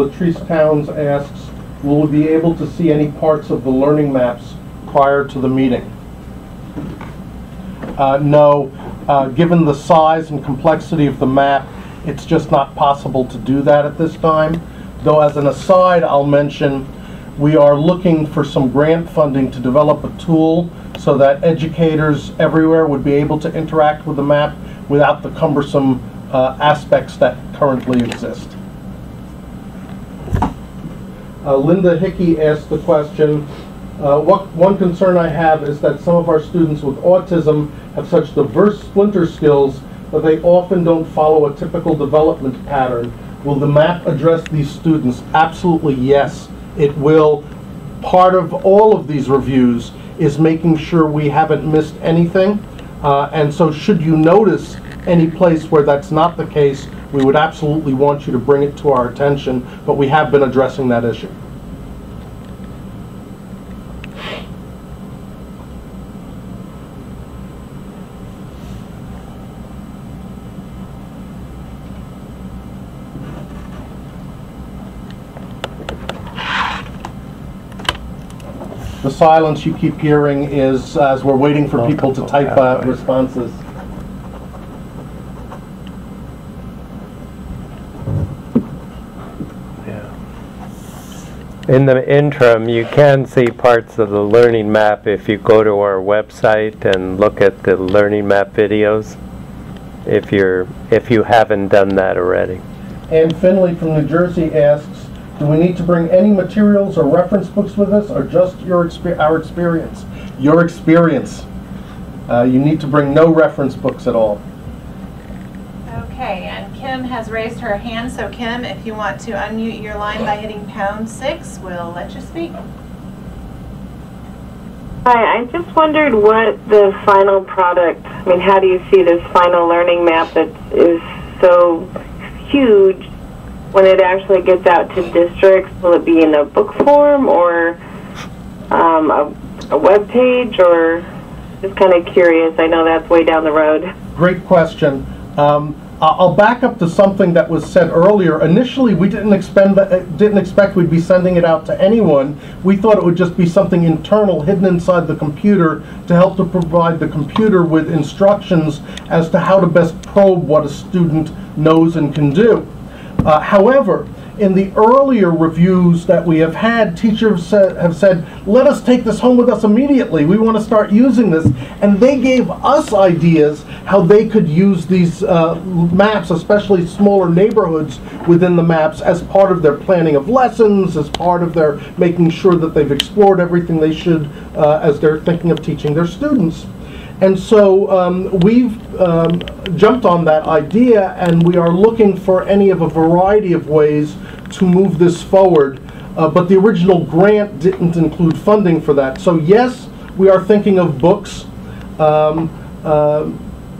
Latrice Towns asks, will we be able to see any parts of the learning maps prior to the meeting? No. Given the size and complexity of the map, it's just not possible to do that at this time. Though as an aside, I'll mention we are looking for some grant funding to develop a tool so that educators everywhere would be able to interact with the map without the cumbersome aspects that currently exist. Linda Hickey asked the question, one concern I have is that some of our students with autism have such diverse splinter skills that they often don't follow a typical development pattern. Will the map address these students? Absolutely yes, it will. Part of all of these reviews is making sure we haven't missed anything. And so should you notice any place where that's not the case, we would absolutely want you to bring it to our attention, but we have been addressing that issue. The silence you keep hearing is as we're waiting for people to type responses. In the interim, you can see parts of the learning map if you go to our website and look at the learning map videos, if you haven't done that already. Ann Finley from New Jersey asks, do we need to bring any materials or reference books with us, or just our experience? Your experience. You need to bring no reference books at all. Okay, and Kim has raised her hand, so Kim, if you want to unmute your line by hitting #6, we'll let you speak. Hi, I just wondered what the final product, I mean, how do you see this final learning map that is so huge when it actually gets out to districts? Will it be in a book form or a web page, or just kind of curious? I know that's way down the road. Great question. I'll back up to something that was said earlier. Initially, we didn't expect we'd be sending it out to anyone. We thought it would just be something internal, hidden inside the computer, to help to provide the computer with instructions as to how to best probe what a student knows and can do. However, in the earlier reviews that we have had, teachers have said, let us take this home with us immediately. We want to start using this. And they gave us ideas how they could use these maps, especially smaller neighborhoods within the maps, as part of their planning of lessons, as part of their making sure that they've explored everything they should as they're thinking of teaching their students. And so we've jumped on that idea, and we are looking for any of a variety of ways to move this forward. But the original grant didn't include funding for that. So yes, we are thinking of books.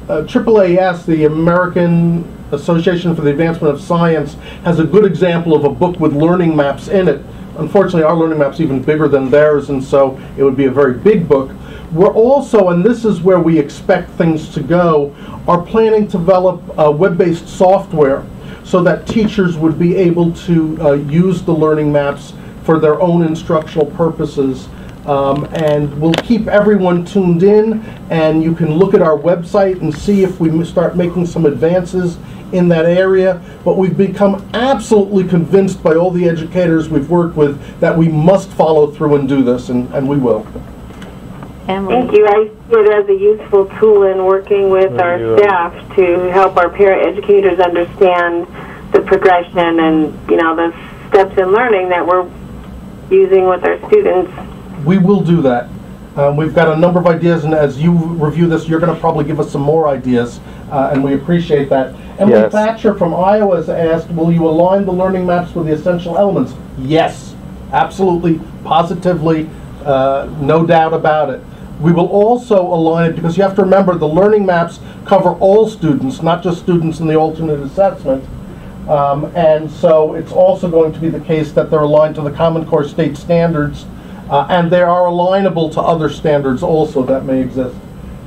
AAAS, the American Association for the Advancement of Science, has a good example of a book with learning maps in it. Unfortunately, our learning map's even bigger than theirs, and so it would be a very big book. We're also, and this is where we expect things to go, are planning to develop web-based software so that teachers would be able to use the learning maps for their own instructional purposes. And we'll keep everyone tuned in, and you can look at our website and see if we start making some advances in that area. But we've become absolutely convinced by all the educators we've worked with that we must follow through and do this, and we will. Thank you. I see it as a useful tool in working with our staff to help our para-educators understand the progression and, you know, the steps in learning that we're using with our students. We will do that. We've got a number of ideas, and as you review this, you're going to probably give us some more ideas, and we appreciate that. Emily Thatcher from Iowa has asked, will you align the learning maps with the essential elements? Yes, absolutely, positively, no doubt about it. We will also align it, because you have to remember the learning maps cover all students, not just students in the alternate assessment. And so it's also going to be the case that they're aligned to the Common Core state standards, and they are alignable to other standards also that may exist.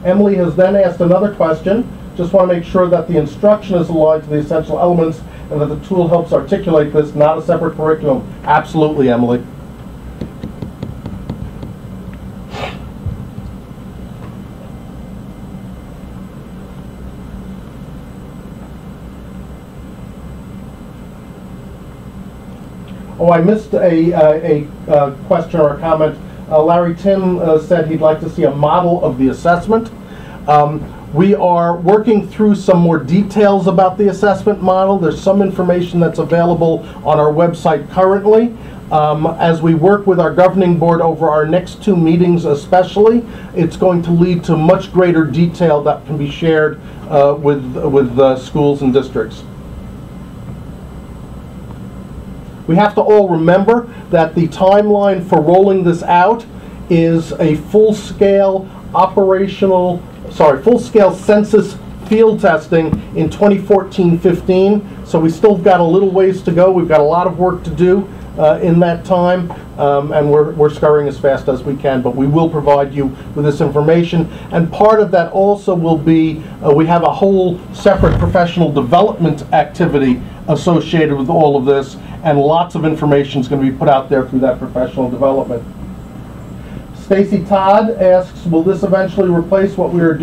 Emily has then asked another question. Just want to make sure that the instruction is aligned to the essential elements and that the tool helps articulate this, not a separate curriculum. Absolutely, Emily. Oh, I missed a question or a comment. Larry Tim said he'd like to see a model of the assessment. We are working through some more details about the assessment model. There's some information that's available on our website currently. As we work with our governing board over our next 2 meetings especially, it's going to lead to much greater detail that can be shared with schools and districts. We have to all remember that the timeline for rolling this out is a full-scale census field testing in 2014-15. So we still got a little ways to go. We've got a lot of work to do in that time, and we're scurrying as fast as we can, but we will provide you with this information. And part of that also will be, we have a whole separate professional development activity associated with all of this, and lots of information is going to be put out there through that professional development. Stacy Todd asks, will this eventually replace what we are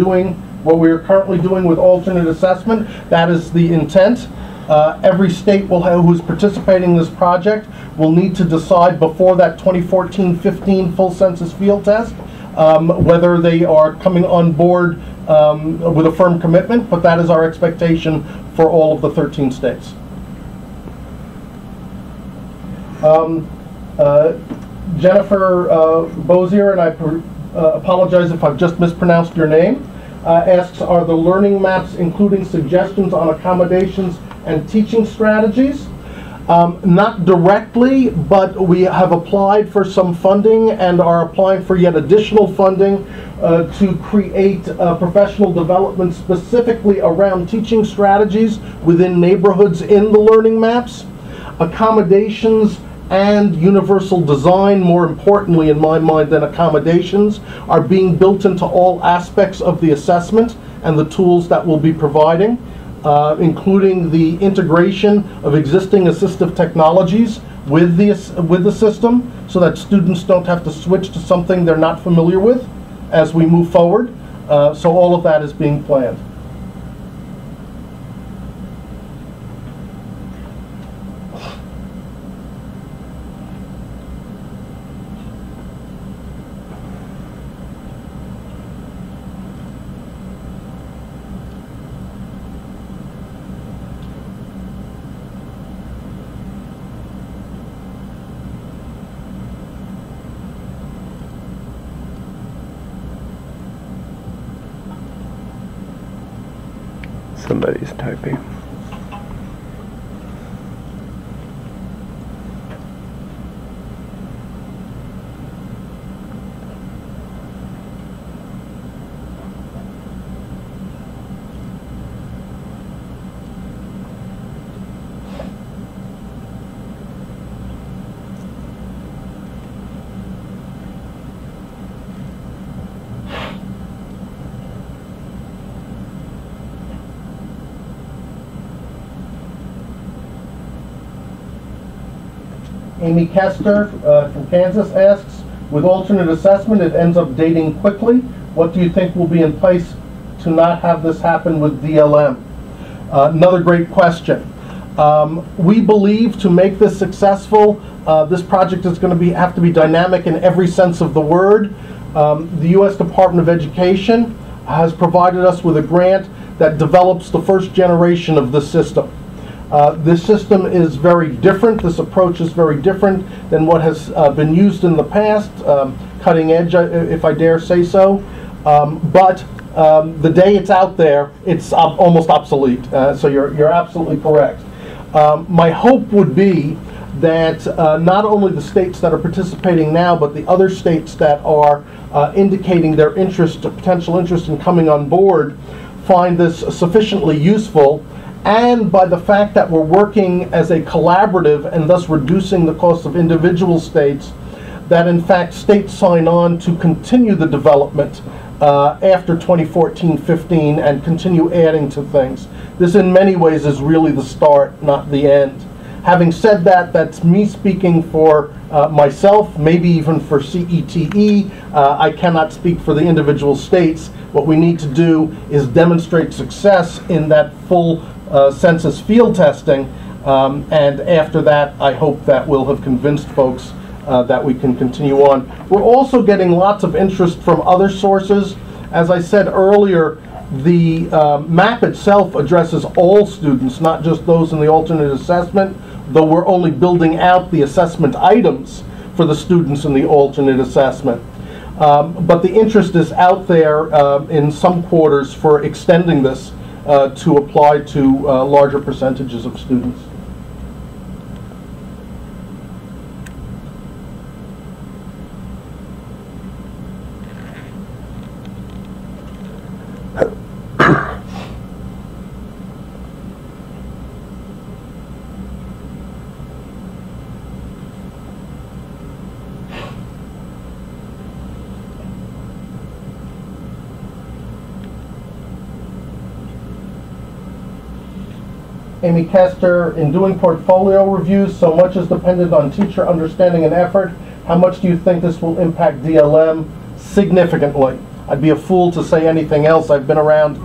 currently doing with alternate assessment? That is the intent. Every state who's participating in this project will need to decide before that 2014-15 full census field test whether they are coming on board with a firm commitment, but that is our expectation for all of the 13 states. Jennifer Bozier, and I apologize if I've just mispronounced your name, asks, are the learning maps including suggestions on accommodations and teaching strategies? Not directly, but we have applied for some funding and are applying for yet additional funding to create professional development specifically around teaching strategies within neighborhoods in the learning maps. Accommodations and universal design, more importantly in my mind than accommodations, are being built into all aspects of the assessment and the tools that we'll be providing, including the integration of existing assistive technologies with the system, so that students don't have to switch to something they're not familiar with as we move forward. So all of that is being planned. Somebody's typing. Amy Kester from Kansas asks, with alternate assessment, it ends up dating quickly. What do you think will be in place to not have this happen with DLM? Another great question. We believe to make this successful, this project is going to have to be dynamic in every sense of the word. The U.S. Department of Education has provided us with a grant that develops the first generation of this system. This system is very different. This approach is very different than what has been used in the past, cutting edge, if I dare say so. But the day it's out there, it's almost obsolete. So you're absolutely correct. My hope would be that not only the states that are participating now, but the other states that are indicating their interest, potential interest in coming on board, find this sufficiently useful. And by the fact that we're working as a collaborative and thus reducing the cost of individual states, that in fact states sign on to continue the development after 2014-15 and continue adding to things. This in many ways is really the start, not the end. Having said that, that's me speaking for myself, maybe even for CETE. I cannot speak for the individual states. What we need to do is demonstrate success in that full census field testing, and after that, I hope that we'll have convinced folks that we can continue on. We're also getting lots of interest from other sources. As I said earlier, the map itself addresses all students, not just those in the alternate assessment, though we're only building out the assessment items for the students in the alternate assessment. But the interest is out there in some quarters for extending this to apply to larger percentages of students. Amy Kester, in doing portfolio reviews, so much is dependent on teacher understanding and effort. How much do you think this will impact DLM? Significantly. I'd be a fool to say anything else. I've been around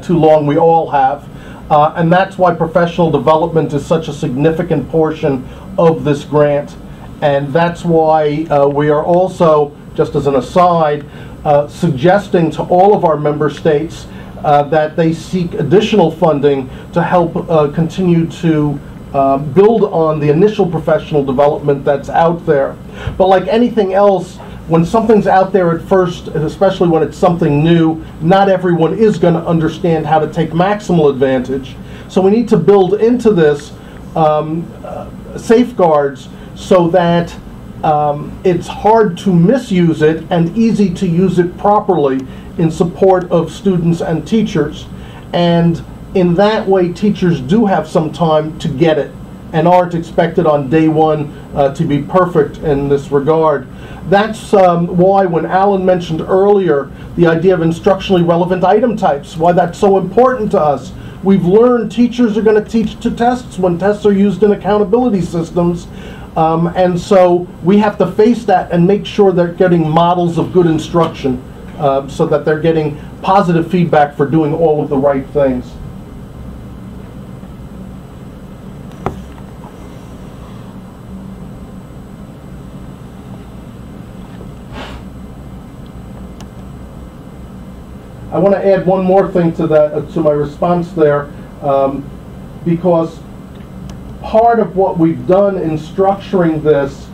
too long. We all have. And that's why professional development is such a significant portion of this grant. And that's why we are also, just as an aside, suggesting to all of our member states that they seek additional funding to help continue to build on the initial professional development that's out there. But like anything else, when something's out there at first, and especially when it's something new, not everyone is going to understand how to take maximal advantage. So we need to build into this safeguards so that it's hard to misuse it and easy to use it properly in support of students and teachers. And in that way, teachers do have some time to get it and aren't expected on day one to be perfect in this regard. That's why when Alan mentioned earlier the idea of instructionally relevant item types, why that's so important to us. We've learned teachers are going to teach to tests when tests are used in accountability systems. And so we have to face that and make sure they're getting models of good instruction so that they're getting positive feedback for doing all of the right things. I want to add one more thing to that, to my response there, because part of what we've done in structuring this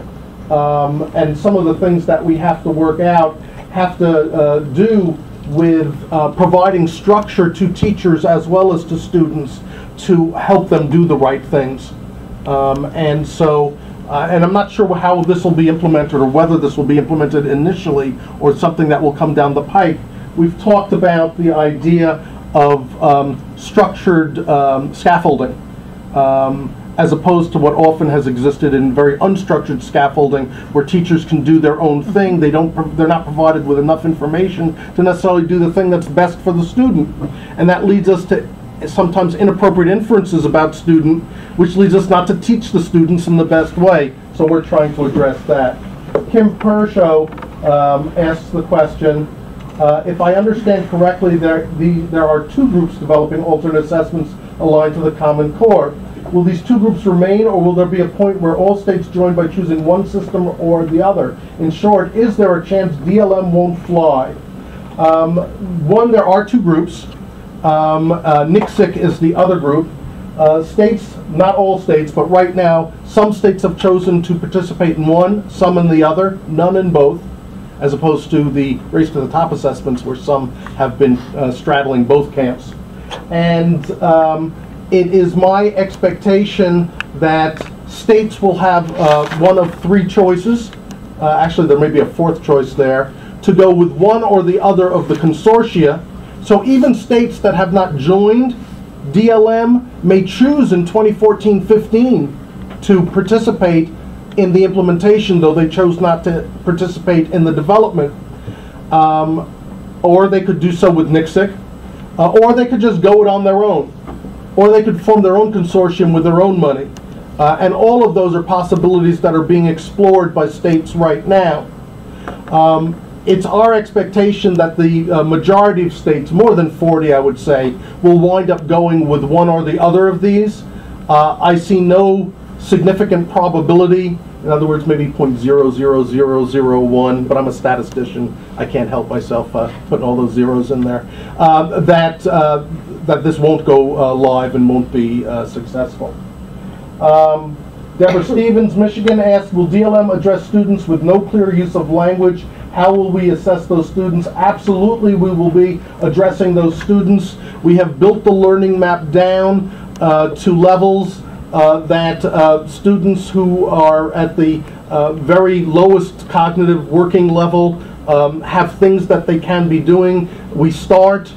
and some of the things that we have to work out have to do with providing structure to teachers as well as to students to help them do the right things. And so, and I'm not sure how this will be implemented or whether this will be implemented initially or something that will come down the pike. We've talked about the idea of structured scaffolding, as opposed to what often has existed in very unstructured scaffolding, where teachers can do their own thing. They're not provided with enough information to necessarily do the thing that's best for the student, and that leads us to sometimes inappropriate inferences about student, which leads us not to teach the students in the best way. So we're trying to address that. Kim Pershow asks the question. If I understand correctly, there are two groups developing alternate assessments aligned to the Common Core. Will these two groups remain, or will there be a point where all states join by choosing one system or the other? In short, is there a chance DLM won't fly? One, there are two groups. NCSIC is the other group. States, not all states, but right now, some states have chosen to participate in one, some in the other, none in both, as opposed to the race to the top assessments where some have been straddling both camps. And it is my expectation that states will have one of three choices. Actually, there may be a fourth choice there, to go with one or the other of the consortia. So even states that have not joined DLM may choose in 2014-15 to participate in the implementation, though they chose not to participate in the development. or they could do so with NICSIC, or they could just go it on their own, or they could form their own consortium with their own money. And all of those are possibilities that are being explored by states right now. It's our expectation that the majority of states, more than 40 I would say, will wind up going with one or the other of these. I see no significant probability, in other words maybe 0.00001, but I'm a statistician, I can't help myself putting all those zeros in there, that this won't go live and won't be successful. Deborah Stevens, Michigan, asks, will DLM address students with no clear use of language? How will we assess those students? Absolutely, we will be addressing those students. We have built the learning map down to levels that students who are at the very lowest cognitive working level have things that they can be doing. We start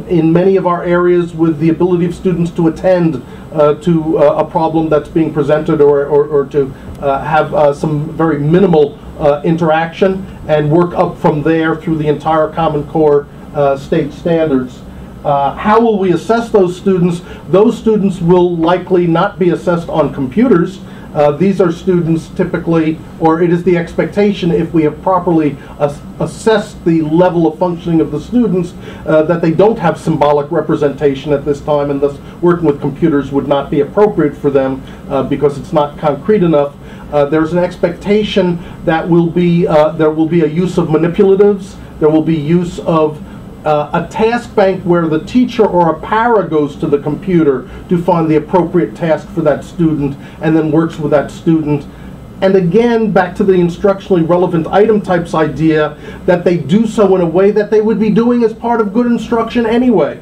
in many of our areas with the ability of students to attend to a problem that's being presented, or to have some very minimal interaction, and work up from there through the entire Common Core state standards. How will we assess those students? Those students will likely not be assessed on computers. These are students typically, or it is the expectation if we have properly assessed the level of functioning of the students, that they don't have symbolic representation at this time, and thus working with computers would not be appropriate for them because it's not concrete enough. There's an expectation that there will be a use of manipulatives, there will be use of a task bank where the teacher or a para goes to the computer to find the appropriate task for that student and then works with that student. And again, back to the instructionally relevant item types idea, that they do so in a way that they would be doing as part of good instruction anyway.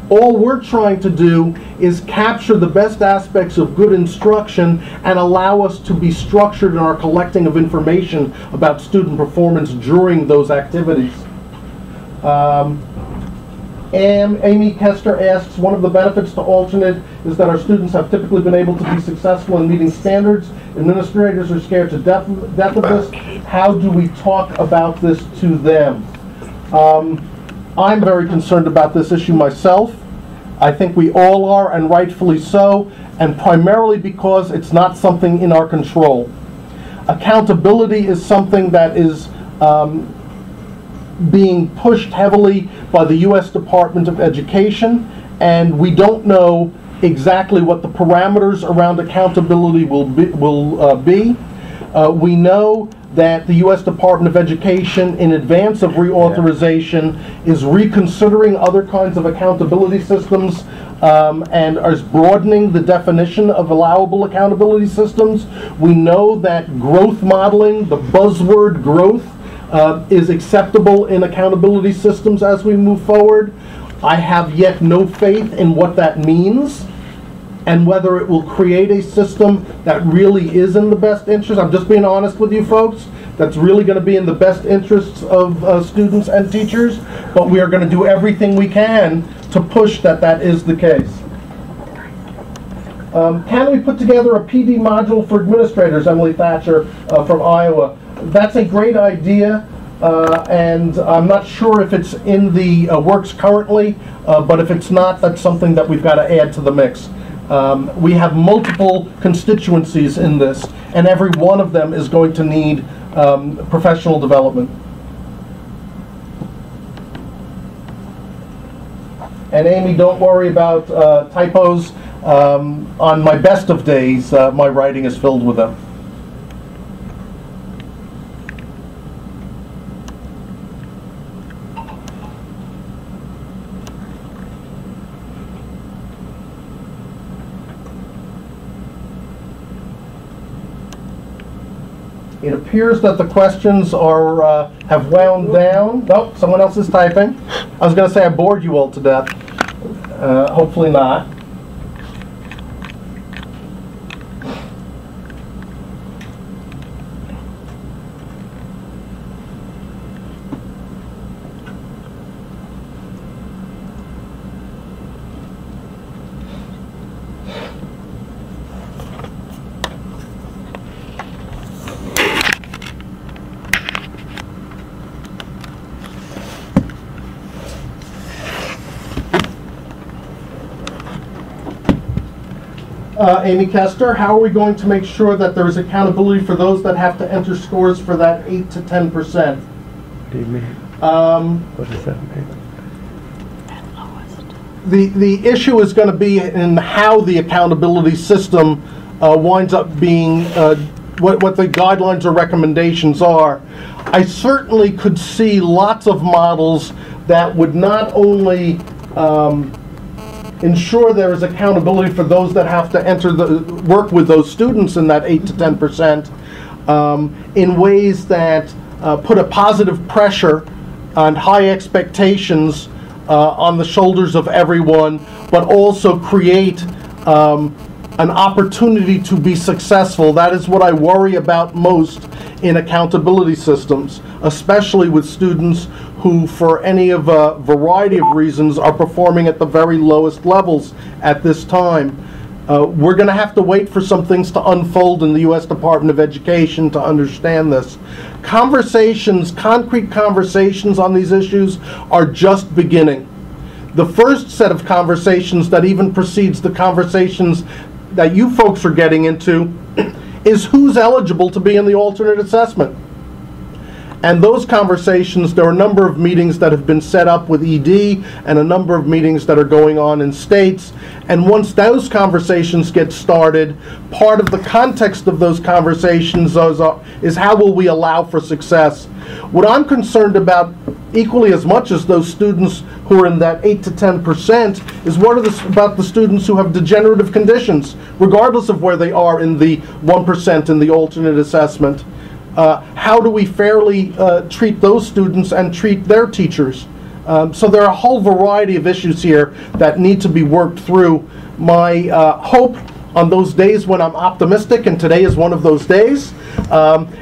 All we're trying to do is capture the best aspects of good instruction and allow us to be structured in our collecting of information about student performance during those activities. Amy Kester asks, one of the benefits to alternate is that our students have typically been able to be successful in meeting standards. Administrators are scared to death of this. How do we talk about this to them? I'm very concerned about this issue myself. I think we all are, and rightfully so, and primarily because it's not something in our control. Accountability is something that is being pushed heavily by the U.S. Department of Education, and we don't know exactly what the parameters around accountability will be. We know that the U.S. Department of Education, in advance of reauthorization, is reconsidering other kinds of accountability systems and is broadening the definition of allowable accountability systems. We know that growth modeling, the buzzword growth, is acceptable in accountability systems as we move forward. I have yet no faith in what that means and whether it will create a system that really is in the best interest. I'm just being honest with you folks. That's really going to be in the best interests of students and teachers, but we are going to do everything we can to push that is the case. Can we put together a PD module for administrators? Emily Thatcher from Iowa. That's a great idea, and I'm not sure if it's in the works currently, but if it's not, that's something that we've got to add to the mix. We have multiple constituencies in this, and every one of them is going to need professional development. And Amy, don't worry about typos. On my best of days, my writing is filled with them. It appears that the questions are have wound down. Nope, someone else is typing. I was going to say I bored you all to death. Hopefully not. Amy Kester, how are we going to make sure that there is accountability for those that have to enter scores for that 8 to 10%? What do you mean? What does that mean? The issue is going to be in how the accountability system winds up being, what the guidelines or recommendations are. I certainly could see lots of models that would not only ensure there is accountability for those that have to enter work with those students in that 8 to 10%, in ways that put a positive pressure and high expectations on the shoulders of everyone, but also create an opportunity to be successful. That is what I worry about most in accountability systems, especially with students who, for any of a variety of reasons, are performing at the very lowest levels at this time. We're going to have to wait for some things to unfold in the U.S. Department of Education to understand this. Conversations, concrete conversations on these issues are just beginning. The first set of conversations that even precedes the conversations that you folks are getting into is who's eligible to be in the alternate assessment. And those conversations, there are a number of meetings that have been set up with ED and a number of meetings that are going on in states. And once those conversations get started, part of the context of those conversations is how will we allow for success. What I'm concerned about equally as much as those students who are in that 8 to 10% is what about the students who have degenerative conditions, regardless of where they are in the 1% in the alternate assessment. How do we fairly treat those students and treat their teachers? So there are a whole variety of issues here that need to be worked through. My hope on those days when I'm optimistic, and today is one of those days,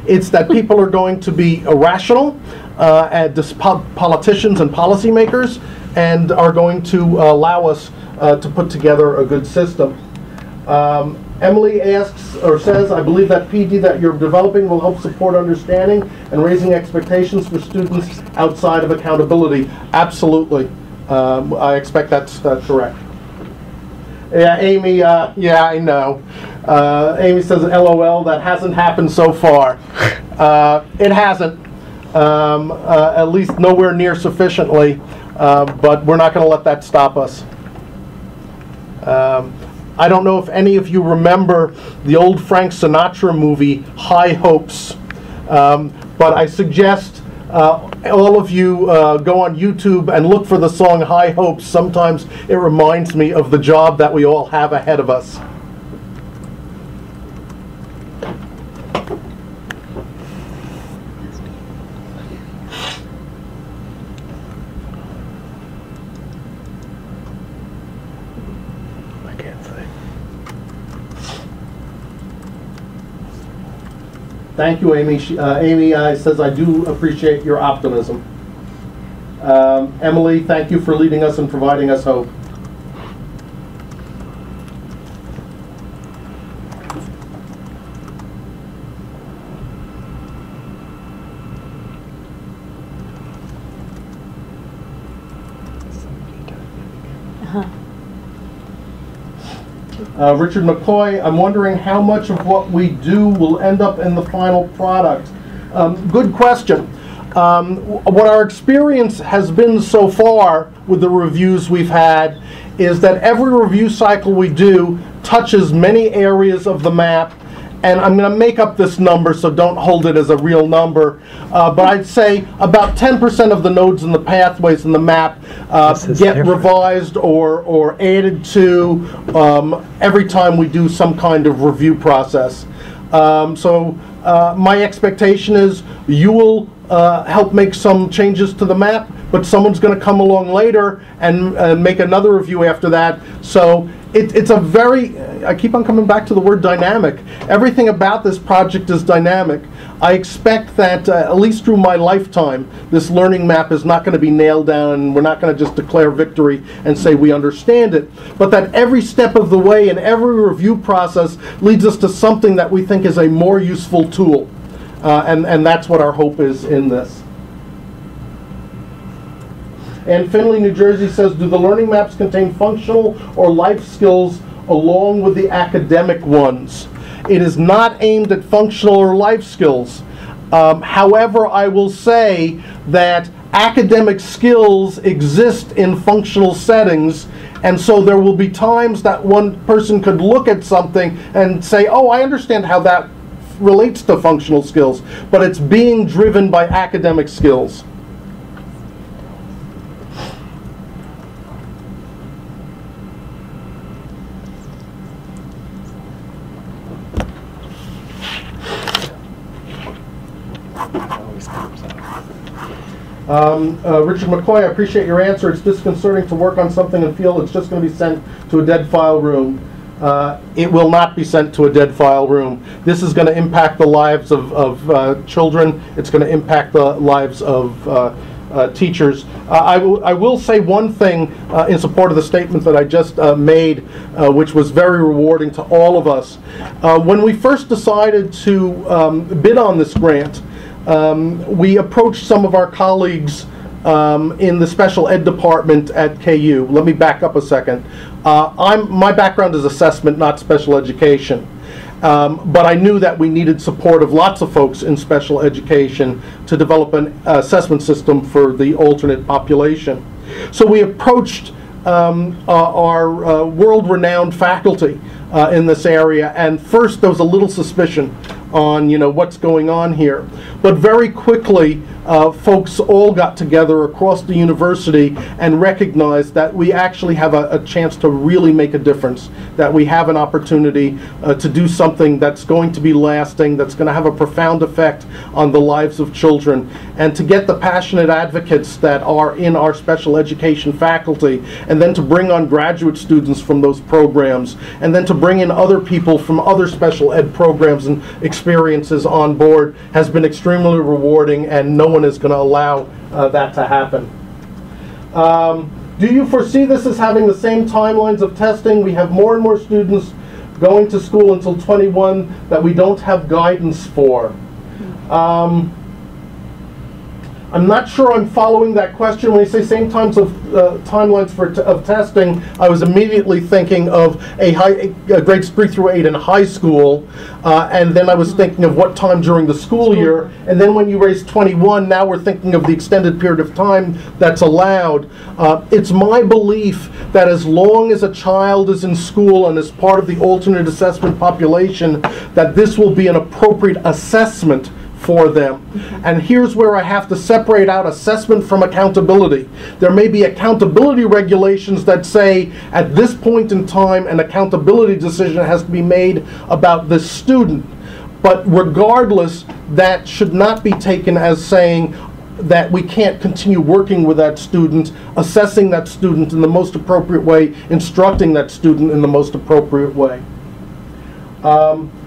it's that people are going to be rational, politicians and policymakers, and are going to allow us to put together a good system. Emily asks or says, I believe that PD that you're developing will help support understanding and raising expectations for students outside of accountability. Absolutely. I expect that's correct. Yeah, Amy, yeah, I know. Amy says, LOL, that hasn't happened so far. It hasn't, at least nowhere near sufficiently, but we're not going to let that stop us. I don't know if any of you remember the old Frank Sinatra movie, High Hopes, but I suggest all of you go on YouTube and look for the song High Hopes. Sometimes it reminds me of the job that we all have ahead of us. Thank you, Amy. Amy says, I do appreciate your optimism. Emily, thank you for leading us and providing us hope. Richard McCoy, I'm wondering how much of what we do will end up in the final product. Good question. What our experience has been so far with the reviews we've had is that every review cycle we do touches many areas of the map. And I'm going to make up this number, so don't hold it as a real number. But I'd say about 10% of the nodes and the pathways in the map get revised or added to every time we do some kind of review process. So my expectation is you will help make some changes to the map, but someone's going to come along later and make another review after that. So it's a very, I keep on coming back to the word dynamic. Everything about this project is dynamic. I expect that, at least through my lifetime, this learning map is not going to be nailed down, and we're not going to just declare victory and say we understand it, but that every step of the way and every review process leads us to something that we think is a more useful tool. And that's what our hope is in this. And Findlay, New Jersey says, do the learning maps contain functional or life skills along with the academic ones. It is not aimed at functional or life skills. However, I will say that academic skills exist in functional settings, and so there will be times that one person could look at something and say, oh, I understand how that relates to functional skills, but it's being driven by academic skills. Richard McCoy, I appreciate your answer. It's disconcerting to work on something and feel it's just going to be sent to a dead file room. It will not be sent to a dead file room. This is going to impact the lives of children. It's going to impact the lives of teachers. I will say one thing in support of the statement that I just made, which was very rewarding to all of us. When we first decided to bid on this grant, we approached some of our colleagues in the special ed department at KU. Let me back up a second. My background is assessment, not special education. But I knew that we needed support of lots of folks in special education to develop an assessment system for the alternate population. So we approached our world-renowned faculty in this area, and first there was a little suspicion on what's going on here. But very quickly, folks all got together across the university and recognized that we actually have a chance to really make a difference, that we have an opportunity to do something that's going to be lasting, that's going to have a profound effect on the lives of children, and to get the passionate advocates that are in our special education faculty, and then to bring on graduate students from those programs, and then to bring in other people from other special ed programs and experiences on board has been extremely rewarding, and no one is going to allow that to happen. Do you foresee this as having the same timelines of testing? We have more and more students going to school until 21 that we don't have guidance for. I'm not sure I'm following that question. When you say same times of timelines of testing, I was immediately thinking of grades 3 through 8 in high school, and then I was thinking of what time during the school year, and then when you raise 21, now we're thinking of the extended period of time that's allowed. It's my belief that as long as a child is in school and is part of the alternate assessment population, that this will be an appropriate assessment for them. And here's where I have to separate out assessment from accountability. There may be accountability regulations that say at this point in time an accountability decision has to be made about this student. But regardless, that should not be taken as saying that we can't continue working with that student, assessing that student in the most appropriate way, instructing that student in the most appropriate way.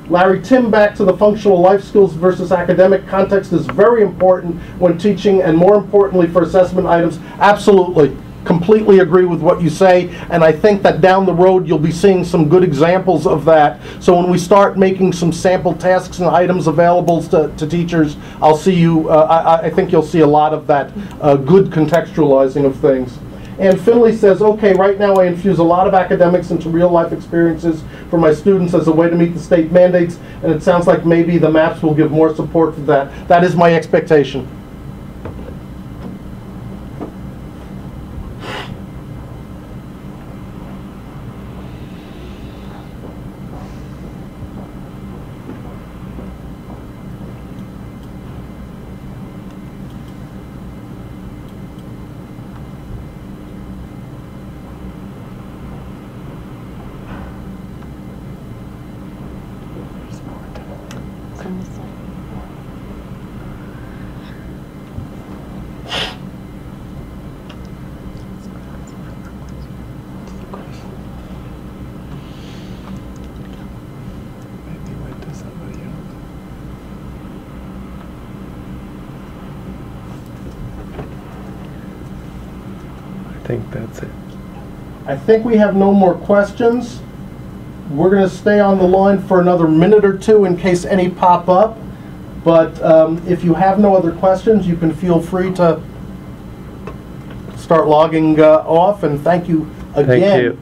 Larry, Tim, back to the functional life skills versus academic context is very important when teaching, and more importantly for assessment items. Absolutely, completely agree with what you say, and I think that down the road you'll be seeing some good examples of that. So when we start making some sample tasks and items available to teachers, I'll see you, I think you'll see a lot of that good contextualizing of things. And Finley says, okay, right now I infuse a lot of academics into real-life experiences for my students as a way to meet the state mandates, and it sounds like maybe the maps will give more support for that. That is my expectation. I think that's it. I think we have no more questions. We're going to stay on the line for another minute or two in case any pop up. But if you have no other questions, you can feel free to start logging off. And thank you again. Thank you.